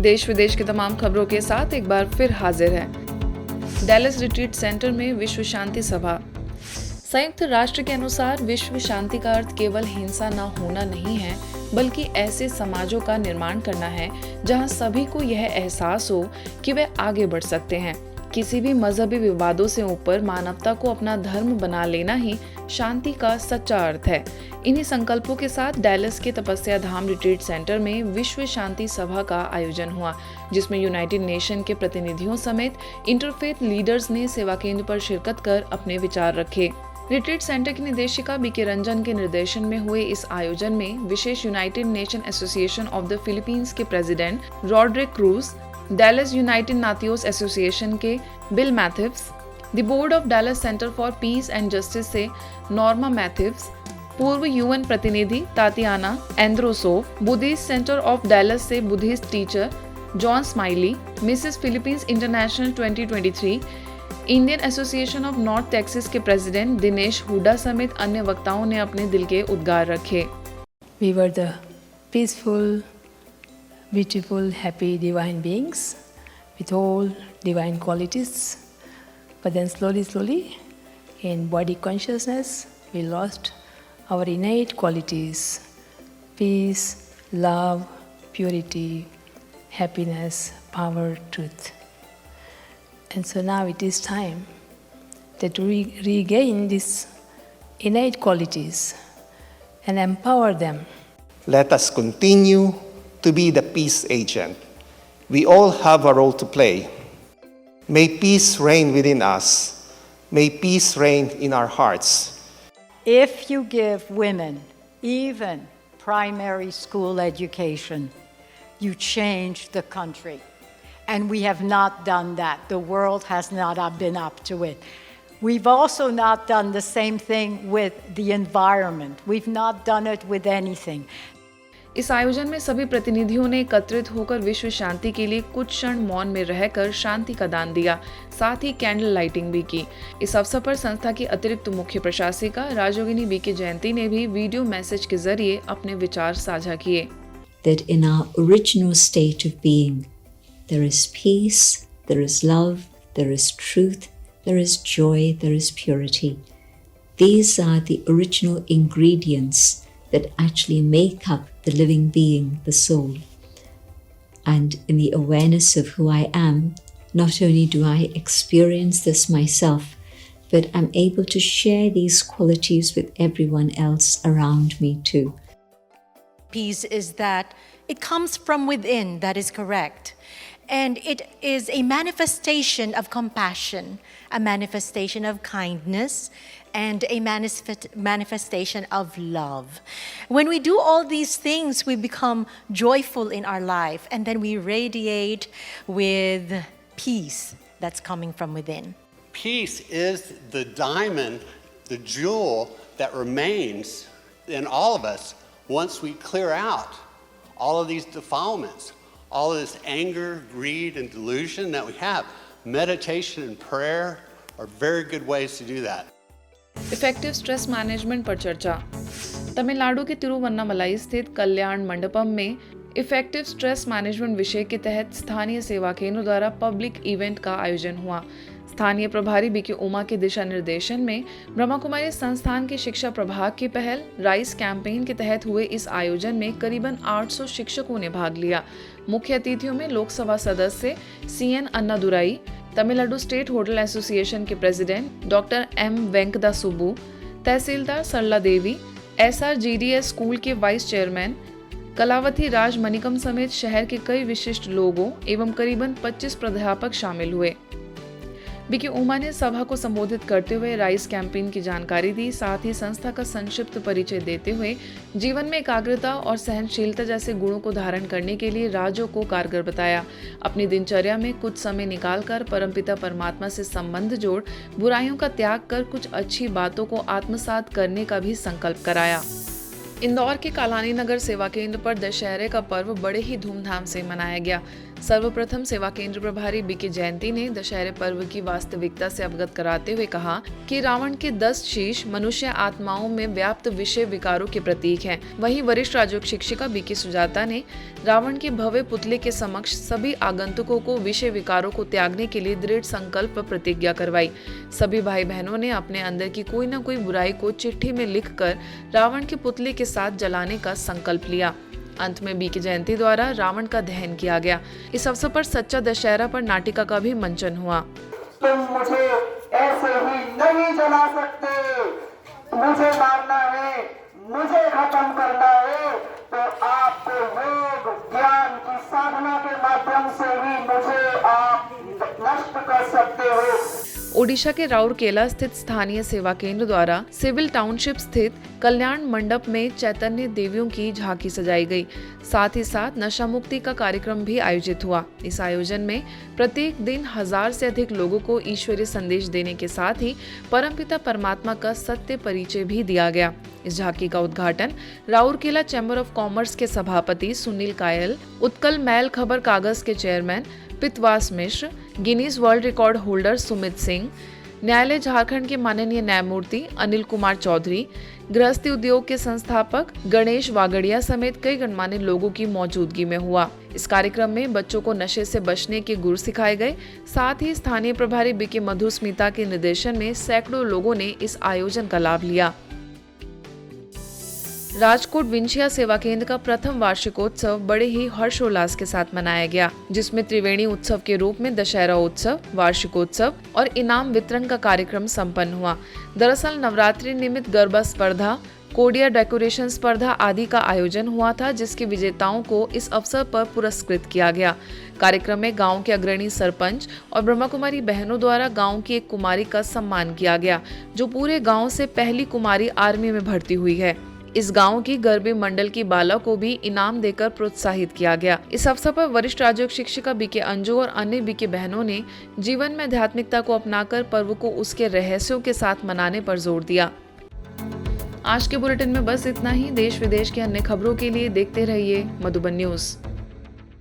देश विदेश की तमाम खबरों के साथ एक बार फिर हाजिर है डैलस रिट्रीट सेंटर में विश्व शांति सभा। संयुक्त राष्ट्र के अनुसार विश्व शांति का अर्थ केवल हिंसा न होना नहीं है, बल्कि ऐसे समाजों का निर्माण करना है जहां सभी को यह एहसास हो कि वे आगे बढ़ सकते हैं। किसी भी मजहबी विवादों से ऊपर मानवता को अपना धर्म बना लेना ही शांति का सच्चा अर्थ है। इन्हीं संकल्पों के साथ डैलस के तपस्या धाम रिट्रीट सेंटर में विश्व शांति सभा का आयोजन हुआ, जिसमें यूनाइटेड नेशन के प्रतिनिधियों समेत इंटरफेथ लीडर्स ने सेवा केंद्र पर शिरकत कर अपने विचार रखे। रिट्रीट सेंटर की निदेशिका बीके रंजन के निर्देशन में हुए इस आयोजन में विशेष United Nation Association of the Philippines के president Roderick Cruz, Dallas United Nations Association के Bill Matthews, the board of Dallas Center for Peace and Justice से नॉर्मा मैथिव्स, पूर्व यूएन प्रतिनिधि Tatiana Androsov, Buddhist Center of Dallas से Buddhist teacher John Smiley, Mrs Philippines International 2023, Indian Association of North Texas के president Dinesh Hooda समेत अन्य वक्ताओं ने अपने दिल के उद्गार रखे। We were the peaceful, beautiful, happy divine beings with all divine qualities. But then slowly, in body consciousness, we lost our innate qualities: peace, love, purity, happiness, power, truth. And so now it is time that we regain these innate qualities and empower them. Let us continue to be the peace agent. We all have a role to play. May peace reign within us. May peace reign in our hearts. If you give women even primary school education, you change the country. And we have not done that. The world has not been up to it. We've also not done the same thing with the environment. We've not done it with anything. इस आयोजन में सभी प्रतिनिधियों ने एकत्रित होकर विश्व शांति के लिए कुछ क्षण मौन में रहकर शांति का दान दिया, साथ ही कैंडल लाइटिंग भी की। इस अवसर पर संस्था की अतिरिक्त मुख्य प्रशासिका राजयोगिनी बीके जयंती ने भी वीडियो मैसेज के जरिए अपने विचार साझा किए। That in our original state of being, there is peace, there is love, there is truth, there is joy, there is purity. These are the original ingredients that actually make up the living being, the soul. And in the awareness of who I am, not only do I experience this myself, but I'm able to share these qualities with everyone else around me too. Peace is that it comes from within, that is correct. And it is a manifestation of compassion, a manifestation of kindness, and a manifestation of love. When we do all these things, we become joyful in our life, and then we radiate with peace that's coming from within. Peace is the diamond, the jewel that remains in all of us once we clear out all of these defilements. All of this anger, greed, and delusion that we have. Meditation and prayer are very good ways to do that. Effective stress management पर चर्चा। तमिलनाडु के तिरुवन्नामलाई स्थित कल्याण मंडपम में effective stress management विषय के तहत स्थानीय सेवा केंद्र द्वारा पब्लिक इवेंट का आयोजन हुआ। स्थानीय प्रभारी बीके उमा के दिशा निर्देशन में ब्रह्मा कुमारी संस्थान के शिक्षा प्रभाग की पहल राइस कैंपेन के तहत हुए इस आयोजन में करीबन 800 शिक्षकों ने भाग लिया। मुख्य अतिथियों में लोकसभा सदस्य CN Annadurai, Tamil Nadu state hotel association के प्रेसिडेंट डॉक्टर M वेंकदा सुब्बू, तहसीलदार सरला देवी, SRGDS स्कूल के वाइस चेयरमैन कलावती राज मनिकम समेत शहर के कई विशिष्ट लोगों एवं करीबन 25 प्राध्यापक शामिल हुए। बीके उमा ने सभा को संबोधित करते हुए राइस कैंपेन की जानकारी दी, साथ ही संस्था का संक्षिप्त परिचय देते हुए जीवन में एकाग्रता और सहनशीलता जैसे गुणों को धारण करने के लिए राजों को कारगर बताया। अपनी दिनचर्या में कुछ समय निकालकर परमपिता परमात्मा से संबंध जोड़ बुराइयों का त्याग कर कुछ अच्छी बातों को आत्मसात करने का भी संकल्प कराया। इंदौर के कालानी नगर सेवा केंद्र पर दशहरे का पर्व बड़े ही धूमधाम से मनाया गया। सर्वप्रथम सेवा केंद्र प्रभारी बीके जयंती ने दशहरे पर्व की वास्तविकता से अवगत कराते हुए कहा कि रावण के 10 शीश मनुष्य आत्माओं में व्याप्त विषय विकारों के प्रतीक हैं। वहीं वरिष्ठ राजयोग शिक्षिका बीके सुजाता ने रावण के भव्य पुतले के समक्ष सभी आगंतुकों को विषय विकारों को त्यागने के लिए दृढ़ संकल्प प्रतिज्ञा करवाई। सभी भाई बहनों ने अपने अंदर की कोई न कोई बुराई को चिट्ठी में लिखकर रावण के पुतले के साथ जलाने का संकल्प लिया। अंत में बीके जयंती द्वारा रावण का दहन किया गया। इस अवसर पर सच्चा दशहरा पर नाटिका का भी मंचन हुआ। तुम मुझे ऐसे ही नहीं जला सकते, मुझे मारना है, मुझे खत्म करना है, तो आपको योग ज्ञान की साधना के माध्यम से ही मुझे आप नष्ट कर सकते हो। ओडिशा के राउरकेला स्थित स्थानीय सेवा केंद्र द्वारा सिविल टाउनशिप स्थित कल्याण मंडप में चैतन्य देवियों की झांकी सजाई गई। साथ ही साथ नशा मुक्ति का कार्यक्रम भी आयोजित हुआ। इस आयोजन में प्रत्येक दिन 1000 से अधिक लोगों को ईश्वरीय संदेश देने के साथ ही परमपिता परमात्मा का सत्य परिचय भी दिया गया। इस झांकी का उद्घाटन राउरकेला चैम्बर ऑफ कॉमर्स के सभापति सुनील कायल, उत्कल मैल खबर कागज के चेयरमैन पितवास Mishra, Guinness World Record holder Sumit Singh, न्यायालय झारखंड के माननीय न्यायमूर्ति अनिल कुमार चौधरी, गृहस्थी उद्योग के संस्थापक गणेश वागड़िया समेत कई गणमान्य लोगों की मौजूदगी में हुआ। इस कार्यक्रम में बच्चों को नशे से बचने के गुर सिखाए गए। साथ ही स्थानीय प्रभारी बीके मधुस्मिता के निर्देशन में सैकड़ों लोगों ने इस आयोजन का लाभ लिया। राजकोट विंचिया सेवा केंद्र का प्रथम वार्षिकोत्सव बड़े ही हर्षोल्लास के साथ मनाया गया, जिसमें त्रिवेणी उत्सव के रूप में दशहरा उत्सव, वार्षिकोत्सव और इनाम वितरण का कार्यक्रम संपन्न हुआ। दरअसल नवरात्रि निमित्त गरबा स्पर्धा, कोडिया डेकोरेशन स्पर्धा आदि का आयोजन हुआ था, जिसके विजेताओं को इस अवसर पर पुरस्कृत किया गया। कार्यक्रम में गांव के अग्रणी सरपंच और ब्रह्मा कुमारी बहनों द्वारा गांव की एक कुमारी का सम्मान किया गया, जो पूरे गांव से पहली कुमारी आर्मी में भर्ती हुई है। इस गांव की गरबी मंडल की बाला को भी इनाम देकर प्रोत्साहित किया गया। इस अवसर पर वरिष्ठ राजयोग शिक्षिका बीके अंजू और अन्य बीके बहनों ने जीवन में आध्यात्मिकता को अपनाकर पर्व को उसके रहस्यों के साथ मनाने पर जोर दिया। आज के बुलेटिन में बस इतना ही। देश विदेश की अन्य खबरों के लिए देखते रहिए मधुबन न्यूज।